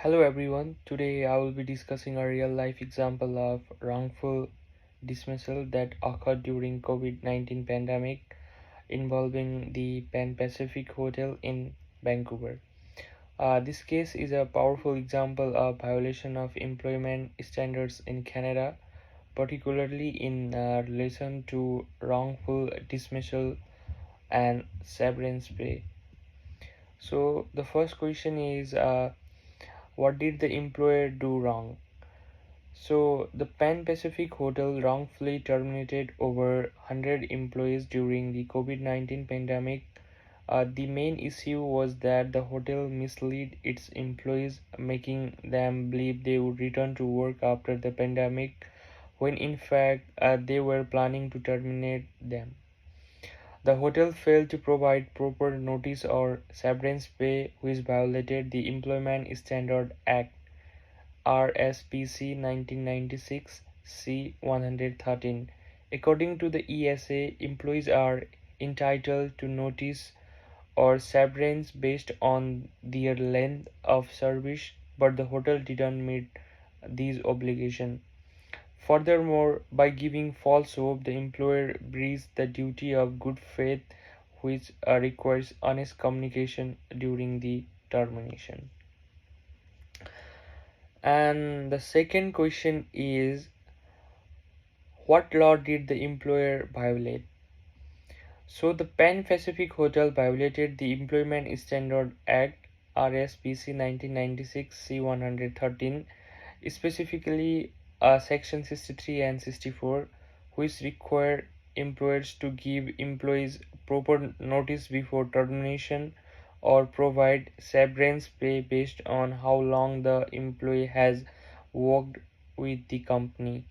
Hello everyone. Today I will be discussing a real life example of wrongful dismissal that occurred during COVID-19 pandemic involving the Pan Pacific Hotel in Vancouver. This case is a powerful example of violation of employment standards in Canada, particularly in relation to wrongful dismissal and severance pay. So the first question is, what did the employer do wrong? So, the Pan Pacific Hotel wrongfully terminated over 100 employees during the COVID-19 pandemic. The main issue was that the hotel misled its employees, making them believe they would return to work after the pandemic, when in fact they were planning to terminate them. The hotel failed to provide proper notice or severance pay, which violated the Employment Standard Act RSPC 1996 C 113. According to the ESA, employees are entitled to notice or severance based on their length of service, but the hotel didn't meet these obligations. Furthermore, by giving false hope, the employer breached the duty of good faith, which requires honest communication during the termination. And the second question is, what law did the employer violate? So the Pan Pacific Hotel violated the Employment Standard Act RSPC 1996 C 113, specifically Section 63 and 64, which require employers to give employees proper notice before termination or provide severance pay based on how long the employee has worked with the company.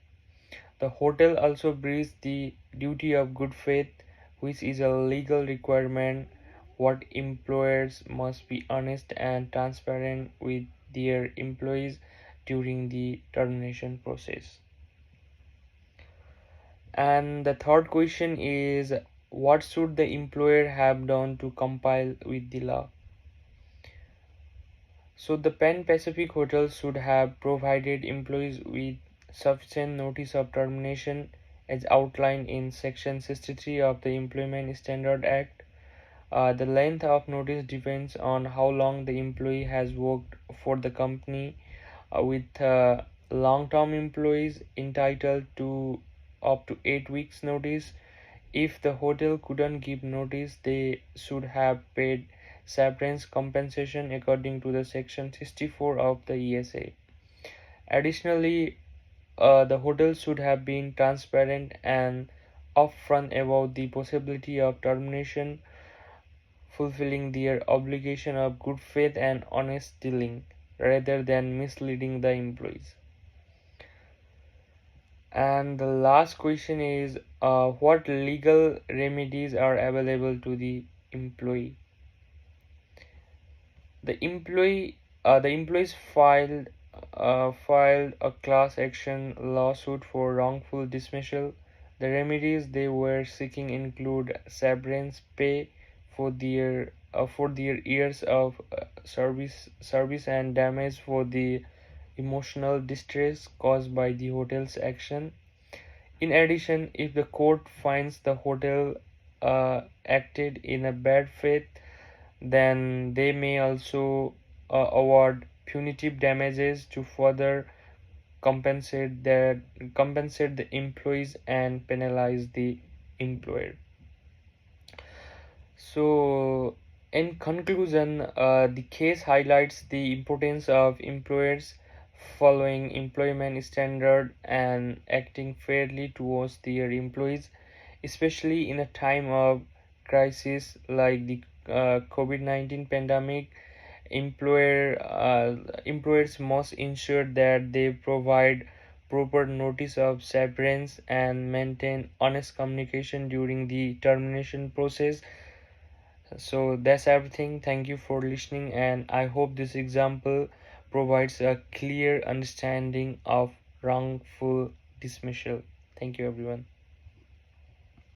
The hotel also breached the duty of good faith, which is a legal requirement. What employers must be honest and transparent with their employees during the termination process. And the third question is, what should the employer have done to comply with the law? So the Pan Pacific Hotel should have provided employees with sufficient notice of termination as outlined in Section 63 of the Employment Standard Act. The length of notice depends on how long the employee has worked for the company, with long-term employees entitled to up to 8 weeks notice. If the hotel couldn't give notice, they should have paid severance compensation according to the Section 64 of the ESA. Additionally, the hotel should have been transparent and upfront about the possibility of termination, fulfilling their obligation of good faith and honest dealing rather than misleading the employees. And the last question is, what legal remedies are available to the employee? The employees filed a class action lawsuit for wrongful dismissal. The remedies they were seeking include severance pay for their years of service and damage for the emotional distress caused by the hotel's action. In addition, if the court finds the hotel acted in a bad faith, then they may also award punitive damages to further compensate the employees and penalize the employer. So, in conclusion, the case highlights the importance of employers following employment standard and acting fairly towards their employees, especially in a time of crisis like the COVID-19 pandemic. Employers must ensure that they provide proper notice of severance and maintain honest communication during the termination process. So that's everything. Thank you for listening, and I hope this example provides a clear understanding of wrongful dismissal. Thank you, everyone.